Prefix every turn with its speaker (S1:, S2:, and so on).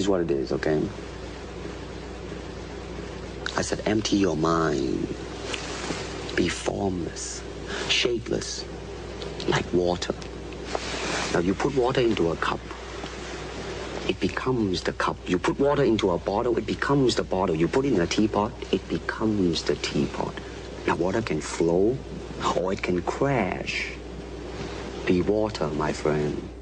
S1: is what it is, okay? I said, empty your mind. Be formless, shapeless, like water. Now, you put water into a cup, it becomes the cup. You put water into a bottle, it becomes the bottle. You put it in a teapot, it becomes the teapot. Now, water can flow, or it can crash. Be water, my friend.